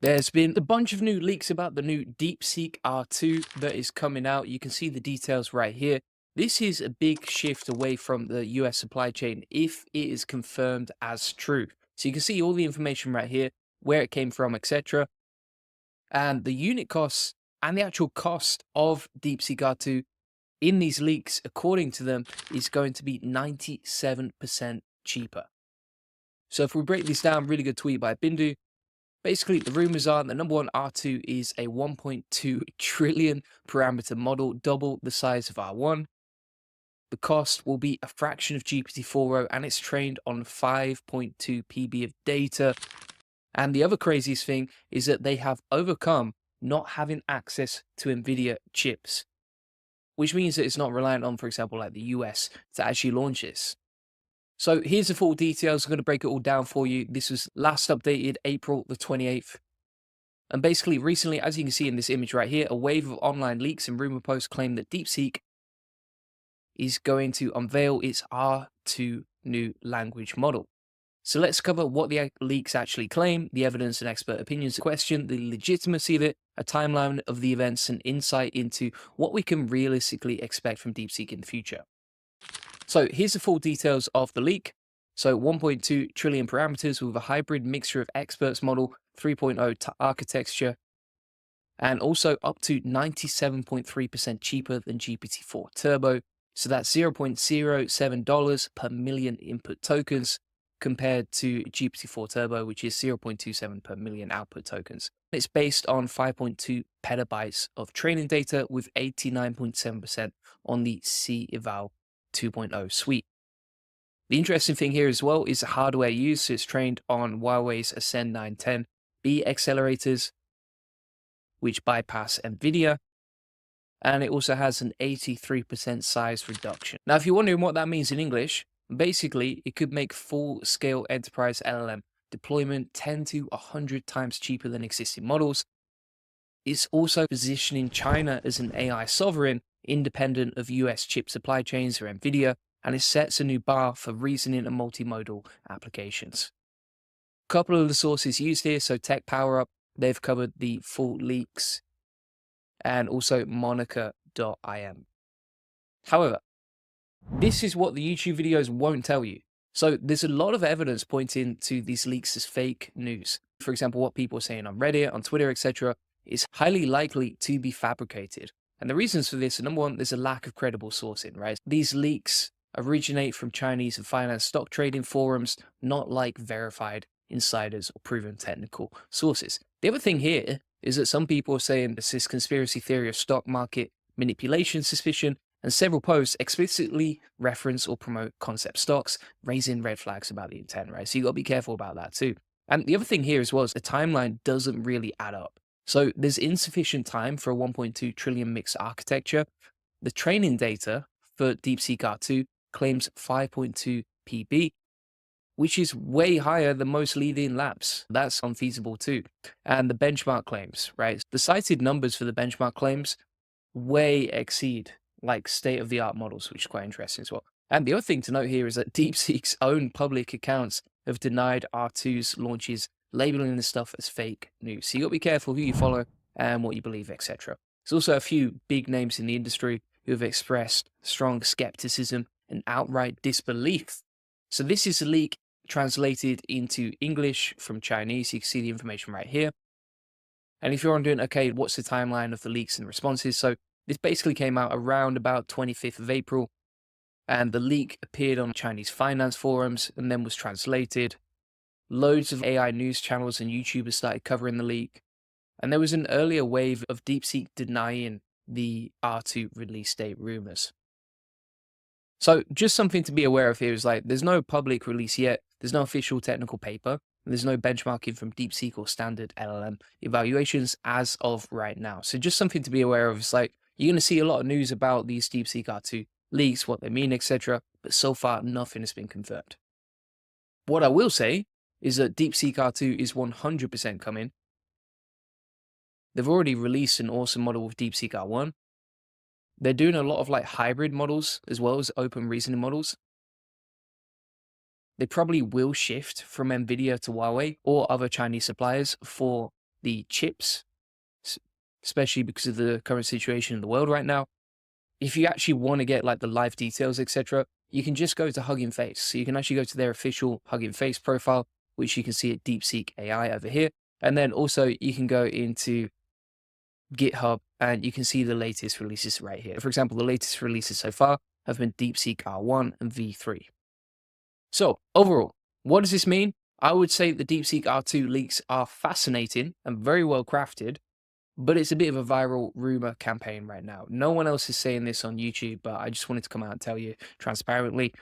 There's been a bunch of new leaks about the new Deepseek R2 that is coming out. You can see the details right here. This is a big shift away from the US supply chain if it is confirmed as true. So you can see all the information right here, where it came from, etc. And the unit costs and the actual cost of Deepseek R2 in these leaks, according to them, is going to be 97% cheaper. So if we break this down, really good tweet by Bindu. Basically, the rumors are the number one R2 is a 1.2 trillion parameter model, double the size of R1. The cost will be a fraction of GPT-4o and it's trained on 5.2 PB of data. And the other craziest thing is that they have overcome not having access to NVIDIA chips, which means that it's not reliant on, for example, like the US to actually launch this. So here's the full details. I'm going to break it all down for you. This was last updated April the 28th. And basically, recently, as you can see in this image right here, a wave of online leaks and rumor posts claim that Deepseek is going to unveil its R2 new language model. So let's cover what the leaks actually claim, the evidence and expert opinions question, the legitimacy of it, a timeline of the events, and insight into what we can realistically expect from Deepseek in the future. So here's the full details of the leak. So 1.2 trillion parameters with a hybrid mixture of experts model, 3.0 architecture, and also up to 97.3% cheaper than GPT-4 Turbo. So that's $0.07 per million input tokens compared to GPT-4 Turbo, which is 0.27 per million output tokens. It's based on 5.2 petabytes of training data with 89.7% on the C-Eval 2.0 suite. The interesting thing here as well is the hardware used. So it's trained on Huawei's Ascend 910B accelerators, which bypass NVIDIA. And it also has an 83% size reduction. Now, if you're wondering what that means in English, basically it could make full-scale enterprise LLM deployment 10 to 100 times cheaper than existing models. It's also positioning China as an AI sovereign, independent of US chip supply chains or NVIDIA, and it sets a new bar for reasoning and multimodal applications. A couple of the sources used here, so Tech Power Up, they've covered the full leaks, and also Monica.im. However, this is what the YouTube videos won't tell you. So there's a lot of evidence pointing to these leaks as fake news. For example, what people are saying on Reddit, on Twitter, etc., is highly likely to be fabricated. And the reasons for this are, number one, there's a lack of credible sourcing, right? These leaks originate from Chinese and finance stock trading forums, not like verified insiders or proven technical sources. The other thing here is that some people are saying this conspiracy theory of stock market manipulation suspicion, and several posts explicitly reference or promote concept stocks, raising red flags about the intent, right? So you got to be careful about that too. And the other thing here as well is the timeline doesn't really add up. So there's insufficient time for a 1.2 trillion mixed architecture. The training data for Deepseek R2 claims 5.2 PB, which is way higher than most leading labs. That's unfeasible too. And the benchmark claims, right? The cited numbers for the benchmark claims way exceed like state-of-the-art models, which is quite interesting as well. And the other thing to note here is that Deepseek's own public accounts have denied R2's launches, labeling this stuff as fake news. So you got to be careful who you follow and what you believe, etc. There's also a few big names in the industry who have expressed strong skepticism and outright disbelief. So this is a leak translated into English from Chinese. You can see the information right here. And if you're wondering, okay, what's the timeline of the leaks and responses? So this basically came out around about 25th of April, and the leak appeared on Chinese finance forums and then was translated. Loads of AI news channels and YouTubers started covering the leak. And there was an earlier wave of Deepseek denying the R2 release date rumors. So just something to be aware of here is like, there's no public release yet. There's no official technical paper. There's no benchmarking from Deepseek or standard LLM evaluations as of right now. So just something to be aware of. It's like, you're going to see a lot of news about these Deepseek R2 leaks, what they mean, etc. But so far, nothing has been confirmed. What I will say is that Deepseek R2 is 100% coming. They've already released an awesome model with Deepseek R1. They're doing a lot of like hybrid models as well as open reasoning models. They probably will shift from NVIDIA to Huawei or other Chinese suppliers for the chips, s- especially because of the current situation in the world right now. If you actually want to get like the live details, etc., you can just go to Hugging Face. So you can actually go to their official Hugging Face profile, which you can see at Deepseek AI over here. And then also you can go into GitHub and you can see the latest releases right here. For example, the latest releases so far have been Deepseek R1 and V3. So overall, what does this mean? I would say the Deepseek R2 leaks are fascinating and very well crafted, but it's a bit of a viral rumor campaign right now. No one else is saying this on YouTube, but I just wanted to come out and tell you transparently.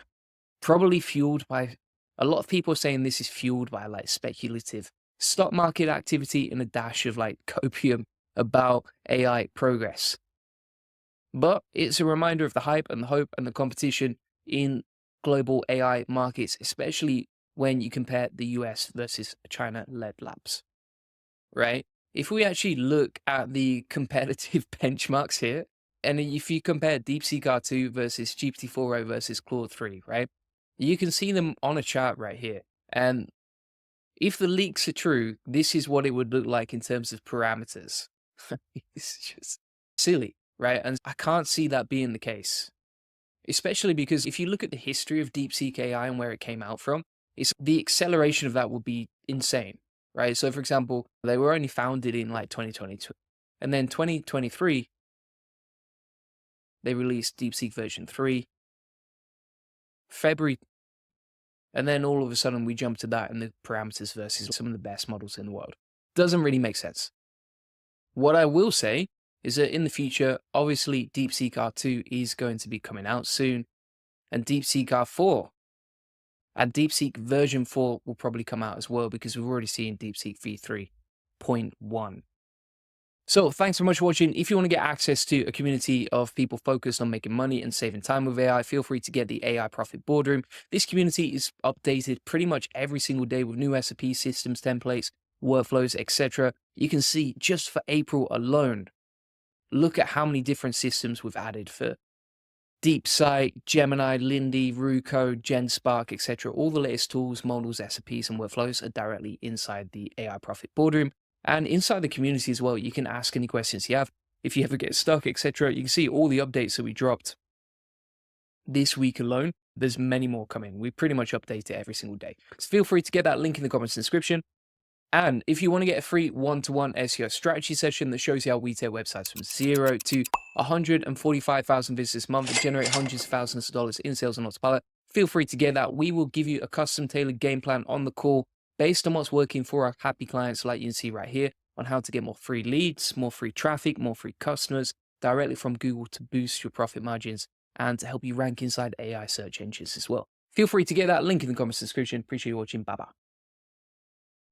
Probably fueled by a lot of people saying this is fueled by like speculative stock market activity and a dash of like copium about AI progress. But it's a reminder of the hype and the hope and the competition in global AI markets, especially when you compare the US versus China led labs, right? If we actually look at the competitive benchmarks here, and if you compare DeepSeek R2 versus GPT-4o versus Claude 3, right? You can see them on a chart right here. And if the leaks are true, this is what it would look like in terms of parameters. It's just silly, right? And I can't see that being the case, especially because if you look at the history of DeepSeek AI and where it came out from, it's the acceleration of that would be insane, right? So, for example, they were only founded in like 2022, and then 2023 they released DeepSeek version 3, February, and then all of a sudden we jump to that and the parameters versus some of the best models in the world. Doesn't really make sense. What I will say is that in the future, obviously DeepSeek R2 is going to be coming out soon, and DeepSeek R4 and DeepSeek version 4 will probably come out as well because we've already seen DeepSeek v3.1. So thanks so much for watching. If you want to get access to a community of people focused on making money and saving time with AI, feel free to get the AI Profit Boardroom. This community is updated pretty much every single day with new SOP systems, templates, workflows, etc. You can see just for April alone, look at how many different systems we've added for Deepseek, Gemini, Lindy, Ruko, GenSpark, etc. All the latest tools, models, SOPs, and workflows are directly inside the AI Profit Boardroom. And inside the community as well, you can ask any questions you have. If you ever get stuck, etc., you can see all the updates that we dropped this week alone. There's many more coming. We pretty much update it every single day. So feel free to get that link in the comments description. And if you want to get a free one-to-one SEO strategy session that shows you how we take websites from 0 to 145,000 visitors a month and generate hundreds of thousands of dollars in sales on autopilot, feel free to get that. We will give you a custom tailored game plan on the call based on what's working for our happy clients like you can see right here on how to get more free leads, more free traffic, more free customers directly from Google to boost your profit margins and to help you rank inside AI search engines as well. Feel free to get that link in the comments description. Appreciate you watching. Bye-bye.